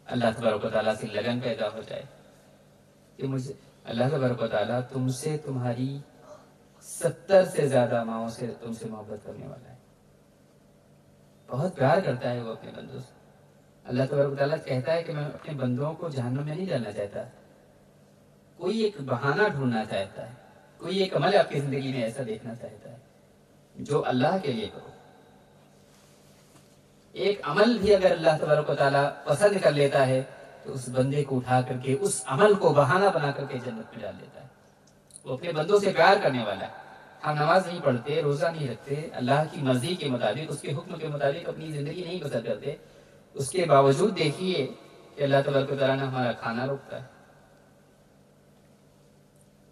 اللہ تبارک و تعالیٰ سے لگن پیدا ہو جائے کہ مجھے اللہ تبارک و تعالیٰ تم سے، تمہاری 70 سے زیادہ ماؤں سے تم سے محبت کرنے والا ہے، بہت پیار کرتا ہے وہ اپنے بندوں سے۔ اللہ تبارک و تعالیٰ کہتا ہے کہ میں اپنے بندوں کو جہنم میں نہیں ڈالنا چاہتا، کوئی ایک بہانہ ڈھونڈنا چاہتا ہے، کوئی ایک عمل آپ کی زندگی میں ایسا دیکھنا چاہتا ہے جو اللہ کے لیے کرو۔ ایک عمل بھی اگر اللہ تبارک و تعالیٰ پسند کر لیتا ہے تو اس بندے کو اٹھا کر کے، اس عمل کو بہانہ بنا کر کے جنت میں ڈال دیتا ہے۔ وہ اپنے بندوں سے پیار کرنے والا ہے۔ ہم نماز نہیں پڑھتے، روزہ نہیں رکھتے، اللہ کی مرضی کے مطابق، اس کے حکم کے مطابق اپنی زندگی نہیں بسر کرتے، اس کے باوجود دیکھیے کہ اللہ تبارک و تعالیٰ نے ہمارا کھانا روکتا ہے۔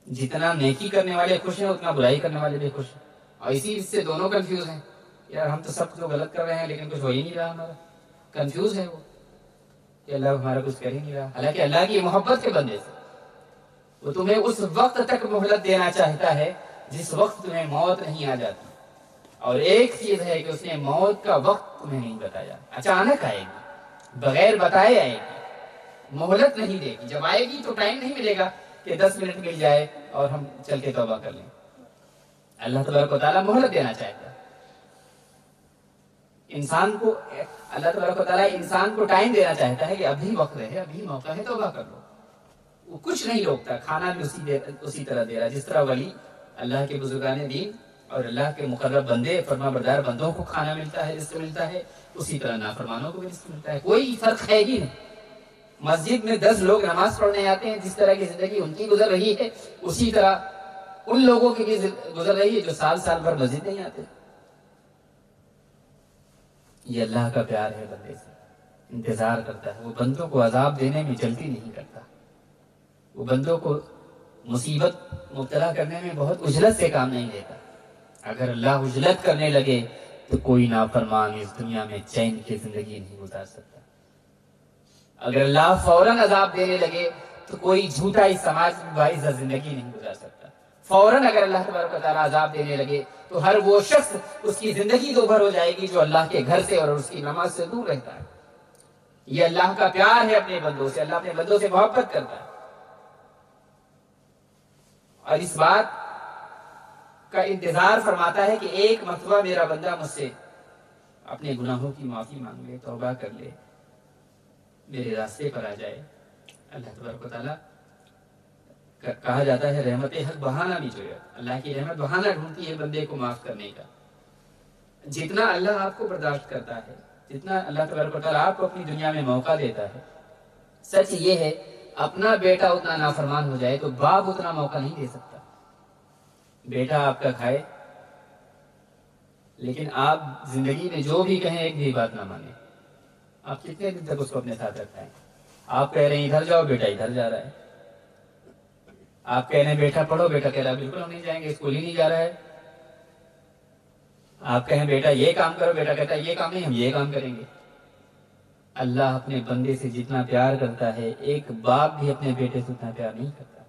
جتنا نیکی کرنے والے خوش ہیں اتنا برائی کرنے والے بھی خوش ہیں، اور اسی سے دونوں کنفیوز ہیں، یار ہم تو سب تو غلط کر رہے ہیں لیکن کچھ ہو ہی نہیں رہا ہمارا، کنفیوز ہے وہ کہ اللہ ہمارا کچھ کر ہی نہیں رہا۔ حالانکہ اللہ کی محبت کے بندے سے وہ تمہیں اس وقت تک مہلت دینا چاہتا ہے جس وقت تمہیں موت نہیں آ جاتی، اور ایک چیز ہے کہ اس نے موت کا وقت تمہیں نہیں بتایا، اچانک آئے گی، بغیر بتائے آئے گی، مہلت نہیں دے گی۔ جب آئے گی تو ٹائم نہیں ملے گا کہ 10 منٹ مل جائے اور ہم چل کے توبہ کر لیں۔ اللہ تبارک و تعالیٰ مہلت دینا چاہتا ہے انسان کو، اللہ تبارک و تعالیٰ انسان کو ٹائم دینا چاہتا ہے کہ ابھی وقت ہے، ابھی موقع ہے، توبہ کر لو۔ وہ کچھ نہیں روکتا، کھانا بھی اسی طرح دے رہا، جس طرح ولی اللہ کے بزرگان دین اور اللہ کے مقرب بندے، فرما بردار بندوں کو کھانا ملتا ہے، رزق ملتا ہے، اسی طرح نافرمانوں کو بھی رزق ملتا ہے، کوئی فرق ہے ہی نہیں۔ مسجد میں 10 لوگ نماز پڑھنے آتے ہیں، جس طرح کی زندگی ان کی گزر رہی ہے اسی طرح ان لوگوں کی بھی گزر رہی ہے جو سال بھر مسجد نہیں آتے۔ یہ اللہ کا پیار ہے، بندے سے انتظار کرتا ہے، وہ بندوں کو عذاب دینے میں جلدی نہیں کرتا، وہ بندوں کو مصیبت مبتلا کرنے میں بہت اجلت سے کام نہیں لیتا۔ اگر اللہ اجلت کرنے لگے تو کوئی نافرمان اس دنیا میں چین کی زندگی نہیں گزار سکتا۔ اگر اللہ فوراً عذاب دینے لگے تو کوئی جھوٹا اس سماج میں باعزت زندگی نہیں گزار سکتا۔ فوراً اگر اللہ تبارک و تعالیٰ عذاب دینے لگے تو ہر وہ شخص، اس کی زندگی دوبھر ہو جائے گی جو اللہ کے گھر سے اور اس کی نماز سے دور رہتا ہے۔ یہ اللہ کا پیار ہے اپنے بندوں سے، اللہ اپنے بندوں سے محبت کرتا ہے، اور اس بات کا انتظار فرماتا ہے کہ ایک مرتبہ میرا بندہ مجھ سے اپنے گناہوں کی معافی مانگ لے، توبہ کر لے، میرے راستے پر آ جائے۔ اللہ تبارک و تعالیٰ کہا جاتا ہے رحمت حق بہانہ نہیں جو ہے، اللہ کی رحمت بہانہ ڈھونڈتی ہے بندے کو معاف کرنے کا۔ جتنا اللہ آپ کو برداشت کرتا ہے جتنا اللہ تبارک و تعالیٰ آپ کو اپنی دنیا میں موقع دیتا ہے، سچ یہ ہے اپنا بیٹا اتنا نافرمان ہو جائے تو باپ اتنا موقع نہیں دے سکتا۔ بیٹا آپ کا کھائے لیکن آپ زندگی میں جو بھی کہیں ایک بھی بات نہ مانیں، آپ کتنے دن تک اس کو اپنے ساتھ رکھائیں؟ آپ کہہ رہے ہیں ادھر جاؤ، بیٹا ادھر جا رہا ہے۔ آپ کہہ رہے ہیں بیٹا پڑھو، بیٹا کہہ رہا ہے بالکل ہم نہیں جائیں گے، اسکول ہی نہیں جا رہا ہے۔ آپ کہیں بیٹا یہ کام کرو، بیٹا کہتا ہے یہ کام نہیں، ہم یہ کام کریں گے۔ اللہ اپنے بندے سے جتنا پیار کرتا ہے ایک باپ بھی اپنے بیٹے سے اتنا پیار نہیں کرتا۔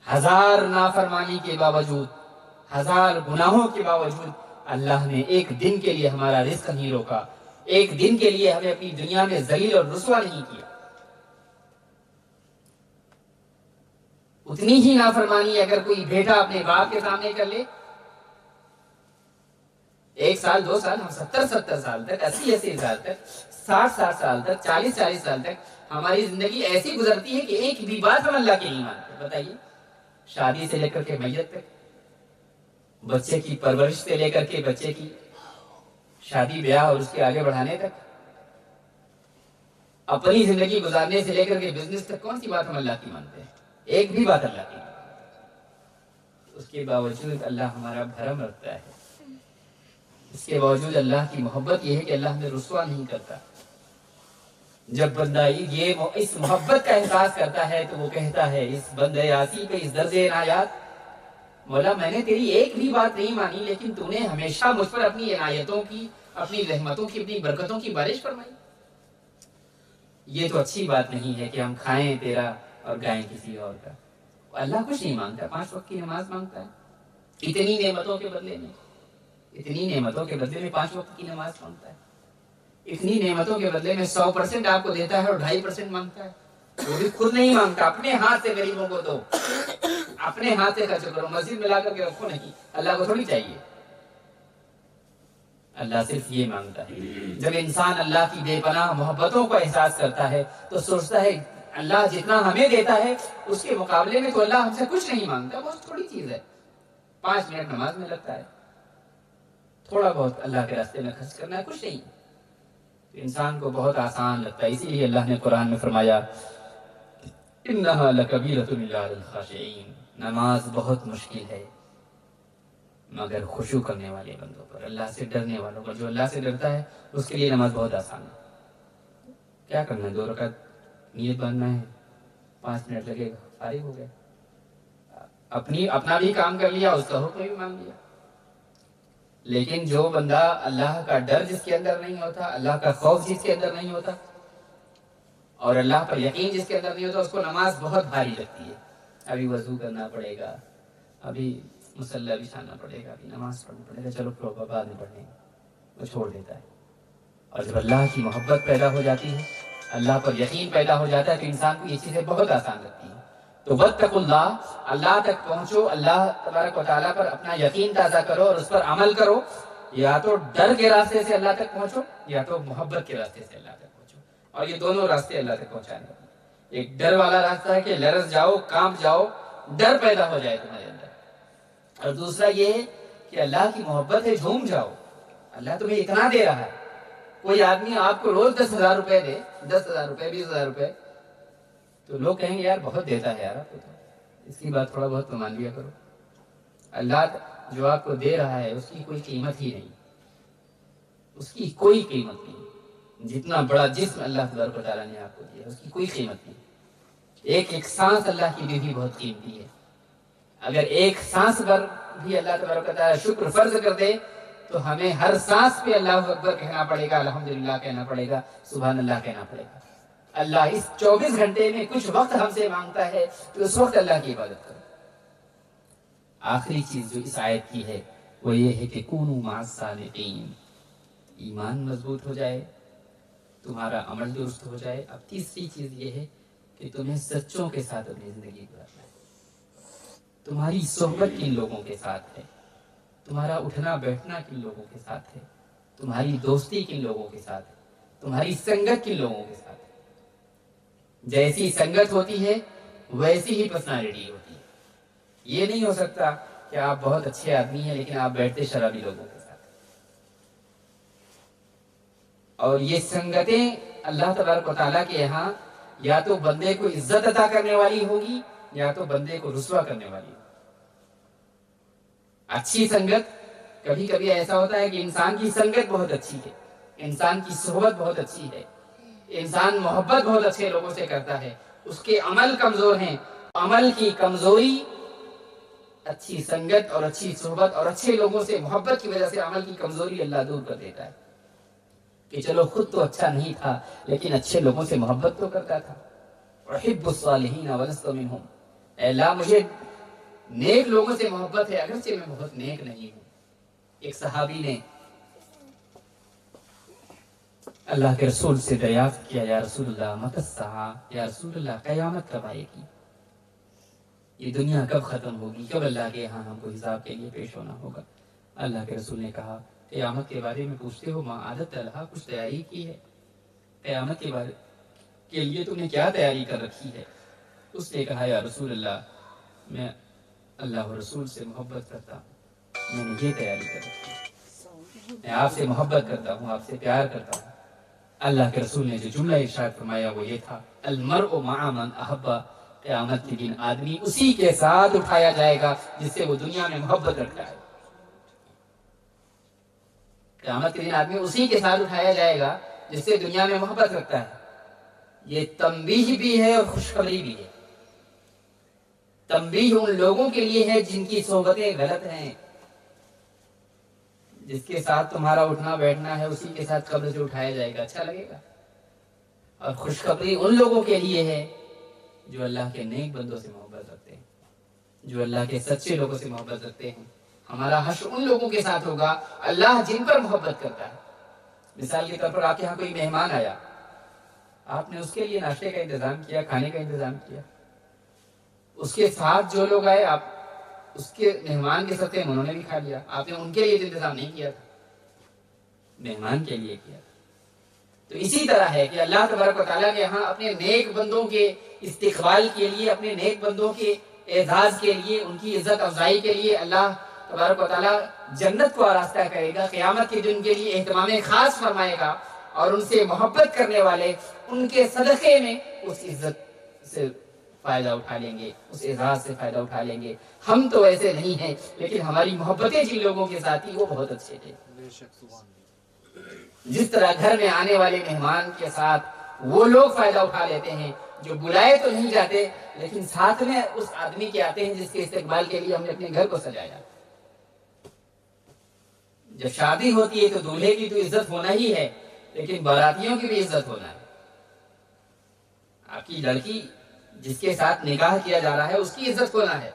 ہزار نافرمانی کے باوجود، ہزار گناہوں کے باوجود اللہ نے ایک دن کے لیے ہمارا رزق نہیں روکا، ایک دن کے لیے ہمیں اپنی دنیا میں ذلیل اور رسوا نہیں کیا۔ اتنی ہی نافرمانی اگر کوئی بیٹا اپنے باپ کے سامنے کر لے، 1 سال 2 سال، ہم 70 سال تک، 80 سال تک، 60 سال تک، 40 سال تک ہماری زندگی ایسی گزرتی ہے کہ ایک بھی بات ہم اللہ کی نہیں مانتے۔ بتائیے، شادی سے لے کر کے میت تک، بچے کی پرورش سے لے کر کے بچے کی شادی بیاہ اور اس کے آگے بڑھانے تک، اپنی زندگی گزارنے سے لے کر کے بزنس تک، کون سی بات ہم اللہ کی مانتے ہیں؟ ایک بھی بات اللہ کی نہیں۔ اس کے باوجود اللہ ہمارا بھرم رکھتا ہے، اس کے باوجود اللہ کی محبت یہ ہے کہ اللہ ہمیں رسوا نہیں کرتا۔ جب بندہ اس محبت کا احساس کرتا ہے تو وہ کہتا ہے اس بندے آسی پہ، اس درجے عنایات، مولا میں نے تیری ایک بھی بات نہیں مانی لیکن تو نے ہمیشہ مجھ پر اپنی عنایتوں کی، اپنی رحمتوں کی، اپنی برکتوں کی بارش فرمائی۔ یہ تو اچھی بات نہیں ہے کہ ہم کھائیں تیرا اور گائیں کسی اور کا۔ اللہ کچھ نہیں مانگتا، 5 وقت کی نماز مانگتا ہے، اتنی نعمتوں کے بدلے میں، اتنی نعمتوں کے بدلے میں 5 وقت کی نماز مانگتا ہے، اتنی نعمتوں کے بدلے میں 100% آپ کو دیتا ہے اور 2.5% مانگتا ہے۔ وہ بھی خود نہیں مانگتا، اپنے ہاتھ سے غریبوں کو دو، اپنے ہاتھ سے خرچ کرو، مسجد میں لا کر کے رکھو نہیں، اللہ کو تھوڑی چاہیے۔ اللہ صرف یہ مانگتا ہے۔ جب انسان اللہ کی بے پناہ محبتوں کو احساس کرتا ہے تو سوچتا ہے اللہ جتنا ہمیں دیتا ہے اس کے مقابلے میں تو اللہ ہم سے کچھ نہیں مانگتا، بہت تھوڑی چیز ہے، 5 منٹ نماز میں لگتا ہے، تھوڑا بہت اللہ کے راستے میں خرچ کرنا ہے، کچھ نہیں۔ انسان کو بہت آسان لگتا ہے، اسی لیے اللہ نے قرآن میں فرمایا انہا لکبیرۃ الا علی الخاشعین، نماز بہت مشکل ہے مگر خشوع کرنے والے بندوں پر، اللہ سے ڈرنے والوں پر۔ جو اللہ سے ڈرتا ہے اس کے لیے نماز بہت آسان ہے۔ کیا کرنا ہے، 2 رکعت نیت باندھنا ہے، 5 منٹ لگے گا، فارغ ہو گئے، اپنا بھی کام کر لیا، اس کا حکم بھی مان لیا۔ لیکن جو بندہ اللہ کا ڈر جس کے اندر نہیں ہوتا، اللہ کا خوف جس کے اندر نہیں ہوتا اور اللہ پر یقین جس کے اندر نہیں ہوتا، اس کو نماز بہت بھاری لگتی ہے۔ ابھی وضو کرنا پڑے گا، ابھی مصلی بچھانا پڑے گا، ابھی نماز پڑھنا پڑے گا، چلو بعد میں پڑھیں گے، وہ چھوڑ دیتا ہے۔ اور جب اللہ کی محبت پیدا ہو جاتی ہے، اللہ پر یقین پیدا ہو جاتا ہے تو انسان کو یہ چیزیں بہت آسان لگتی ہیں۔ تو واتقوا اللہ، اللہ تک پہنچو، اللہ تبارک و تعالیٰ پر اپنا یقین تازہ کرو اور اس پر عمل کرو۔ یا تو ڈر کے راستے سے اللہ تک پہنچو یا تو محبت کے راستے سے اللہ تک پہنچو، اور یہ دونوں راستے اللہ تک پہنچانے والے۔ ایک ڈر والا راستہ ہے کہ لرز جاؤ، کانپ جاؤ، ڈر پیدا ہو جائے تمہارے اندر، اور دوسرا یہ ہے کہ اللہ کی محبت ہے، جھوم جاؤ، اللہ تمہیں اتنا دے رہا ہے۔ کوئی آدمی آپ کو روز 10,000 روپے دے، 10,000 روپے، 20,000 روپے، تو لوگ کہیں گے یار بہت دیتا ہے یار آپ کو، تو اس کی بات تھوڑا بہت تو مان لیا کرو۔ اللہ جو آپ کو دے رہا ہے اس کی کوئی قیمت ہی نہیں، اس کی کوئی قیمت نہیں۔ جتنا بڑا جسم اللہ تبارک و تعالیٰ نے آپ کو دیا اس کی کوئی قیمت نہیں۔ ایک ایک سانس اللہ کی دی بھی بہت قیمتی ہے۔ اگر ایک سانس پر بھی اللہ تبارک و تعالیٰ شکر فرض کر دے تو ہمیں ہر سانس پہ اللہ اکبر کہنا پڑے گا، الحمدللہ کہنا پڑے گا، سبحان اللہ کہنا پڑے گا۔ اللہ اس 24 گھنٹے میں کچھ وقت ہم سے مانگتا ہے تو اس وقت اللہ کی عبادت کرو۔ آخری چیز جو اس آیت کی ہے وہ یہ ہے کہ کونوا مع الصادقین، ایمان مضبوط ہو جائے، تمہارا عمل درست ہو جائے۔ اب تیسری چیز یہ ہے کہ تمہیں سچوں کے ساتھ اپنی زندگی گزارنا ہے۔ تمہاری صحبت کن لوگوں کے ساتھ ہے، تمہارا اٹھنا بیٹھنا کن لوگوں کے ساتھ ہے، تمہاری دوستی کن لوگوں کے ساتھ ہے، تمہاری سنگت کن لوگوں کے ساتھ ہے۔ جیسی سنگت ہوتی ہے ویسی ہی پرسنالٹی ہوتی ہے۔ یہ نہیں ہو سکتا کہ آپ بہت اچھے آدمی ہیں لیکن آپ بیٹھتے شرابی لوگوں کے ساتھ۔ اور یہ سنگتیں اللہ تبارک و تعالیٰ کے یہاں یا تو بندے کو عزت عطا کرنے والی ہوگی یا تو بندے کو رسوا کرنے والی ہوگی۔ اچھی سنگت، کبھی کبھی ایسا ہوتا ہے کہ انسان کی سنگت بہت اچھی ہے، انسان کی صحبت بہت اچھی ہے، انسان محبت بہت اچھے لوگوں سے کرتا ہے، اس کے عمل کمزور ہیں، عمل کی کمزوری اچھی سنگت اور اچھی صحبت اور اچھے لوگوں سے محبت کی وجہ سے عمل کی کمزوری اللہ دور کر دیتا ہے کہ چلو خود تو اچھا نہیں تھا لیکن اچھے لوگوں سے محبت تو کرتا تھا۔ احب الصالحین ولست منہم، اے اللہ مجھے نیک لوگوں سے محبت ہے اگرچہ میں بہت نیک نہیں ہوں۔ ایک صحابی نے اللہ کے رسول سے دریافت کیا، یا رسول اللہ متی الساعہ، یا رسول اللہ قیامت کب آئے گی؟ یہ دنیا کب ختم ہوگی؟ کب اللہ کے یہاں ہم کو حساب کے لیے پیش ہونا ہوگا؟ اللہ کے رسول نے کہا، قیامت کے بارے میں پوچھتے ہو، ما عادت اللہ، کچھ تیاری کی ہے؟ قیامت کے بارے کے لیے تم نے کیا تیاری کر رکھی ہے؟ اس نے کہا، یا رسول اللہ میں اللہ و رسول سے محبت کرتا ہوں، میں نے یہ تیاری کر رکھی ہے، میں آپ سے محبت کرتا ہوں، آپ سے پیار کرتا ہوں۔ اللہ کے رسول نے جو جملہ ارشاد فرمایا وہ یہ تھا، المرء مع من احب، قیامت کے دن آدمی اسی کے ساتھ اٹھایا جائے گا جس سے وہ دنیا میں محبت رکھتا ہے۔ قیامت کے دن آدمی اسی کے ساتھ اٹھایا جائے گا جس سے دنیا میں محبت رکھتا ہے۔ یہ تنبیہ بھی ہے اور خوشخبری بھی ہے۔ تنبیہ ان لوگوں کے لیے ہے جن کی صحبتیں غلط ہیں، جس کے ساتھ تمہارا اٹھنا بیٹھنا ہے اسی کے ساتھ قبر سے اٹھایا جائے گا، اچھا لگے گا۔ اور خوشخبری ان لوگوں کے لیے ہے جو اللہ کے نیک بندوں سے محبت رکھتے ہیں، جو اللہ کے سچے لوگوں سے محبت رکھتے ہیں۔ ہمارا حشر ان لوگوں کے ساتھ ہوگا اللہ جن پر محبت کرتا ہے۔ مثال کے طور پر آپ کے یہاں کوئی مہمان آیا، آپ نے اس کے لیے ناشتے کا انتظام کیا، کھانے کا انتظام کیا، اس کے ساتھ جو لوگ آئے آپ اس کے مہمان کے ساتھ انہوں نے بھی کھا لیا، آپ نے ان کے لیے انتظام نہیں کیا تھا، مہمان کے لیے کیا تھا۔ تو اسی طرح ہے کہ اللہ تبارک و تعالیٰ کے یہاں اپنے نیک بندوں کے استقبال کے لیے، اپنے نیک بندوں کے اعزاز کے لیے، ان کی عزت افزائی کے لیے اللہ تبارک و تعالیٰ جنت کو آراستہ کرے گا، قیامت کے دن کے لیے اہتمام خاص فرمائے گا، اور ان سے محبت کرنے والے ان کے صدقے میں اس عزت سے فائدہ اٹھا لیں گے، اس اعزاز سے فائدہ اٹھا لیں گے۔ ہم تو ایسے نہیں ہیں، لیکن ہماری محبتیں جن لوگوں کے ساتھ تھی وہ بہت اچھے تھے۔ جس طرح گھر میں آنے والے مہمان کے ساتھ وہ لوگ فائدہ اٹھا لیتے ہیں جو بلائے تو نہیں جاتے لیکن ساتھ میں اس آدمی کے آتے ہیں جس کے استقبال کے لیے ہم نے اپنے گھر کو سجایا۔ جب شادی ہوتی ہے تو دولہے کی تو عزت ہونا ہی ہے، لیکن باراتیوں کی بھی عزت ہونا ہے۔ آپ کی لڑکی جس کے ساتھ نکاح کیا جا رہا ہے اس کی عزت ہونا ہے۔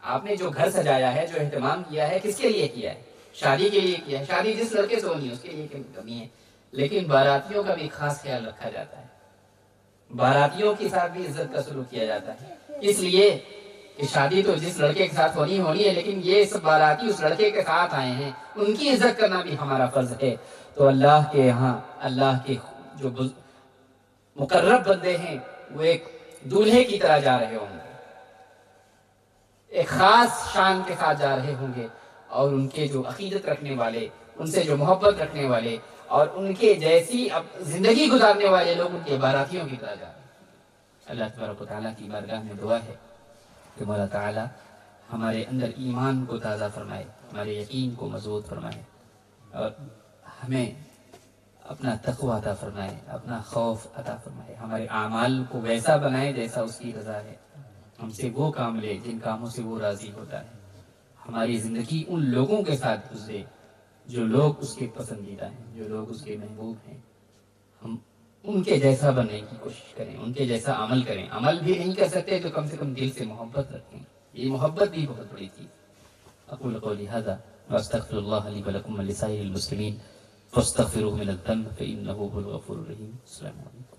آپ نے جو گھر سجایا ہے، جو اہتمام کیا ہے، کس کے لیے کیا ہے؟ شادی کے لیے کیا ہے۔ شادی جس لڑکے سے ہونی ہے اس کے لیے کمی ہے، لیکن باراتیوں کا بھی خاص خیال رکھا جاتا ہے، باراتیوں کے ساتھ بھی عزت کا سلوک کیا جاتا ہے، اس لیے کہ شادی تو جس لڑکے کے ساتھ ہونی ہے، لیکن یہ سب باراتی اس لڑکے کے ساتھ آئے ہیں، ان کی عزت کرنا بھی ہمارا فرض ہے۔ تو اللہ کے یہاں اللہ کے جو مقرب بندے ہیں وہ ایک دولہے کی طرح جا رہے ہوں گے، ایک خاص شان کے ساتھ جا رہے ہوں گے، اور ان کے جو عقیدت رکھنے والے، ان سے جو محبت رکھنے والے اور ان کے جیسی زندگی گزارنے والے لوگ ان کے باراتیوں کی طرح جا رہے ہیں۔ اللہ تبارک و تعالیٰ کی بارگاہ میں دعا ہے کہ مولا تعالیٰ ہمارے اندر ایمان کو تازہ فرمائے، ہمارے یقین کو مضبوط فرمائے، اور ہمیں اپنا تقوی عطا فرمائے، اپنا خوف عطا فرمائے، ہمارے اعمال کو ویسا بنائے جیسا اس کی رضا ہے، ہم سے وہ کام لے جن کاموں سے وہ راضی ہوتا ہے، ہماری زندگی ان لوگوں کے ساتھ گزرے جو لوگ اس کے پسندیدہ ہیں، جو لوگ اس کے محبوب ہیں، ہم ان کے جیسا بننے کی کوشش کریں، ان کے جیسا عمل کریں، عمل بھی نہیں کر سکتے تو کم سے کم دل سے محبت رکھیں، یہ محبت بھی بہت بڑی چیز۔ اقول قولی ھذا واستغفر اللہ لی ولکم ولسائر المسلمین فاستغفروہ من الذنب فانہ هو الغفور الرحیم۔ السلام علیکم۔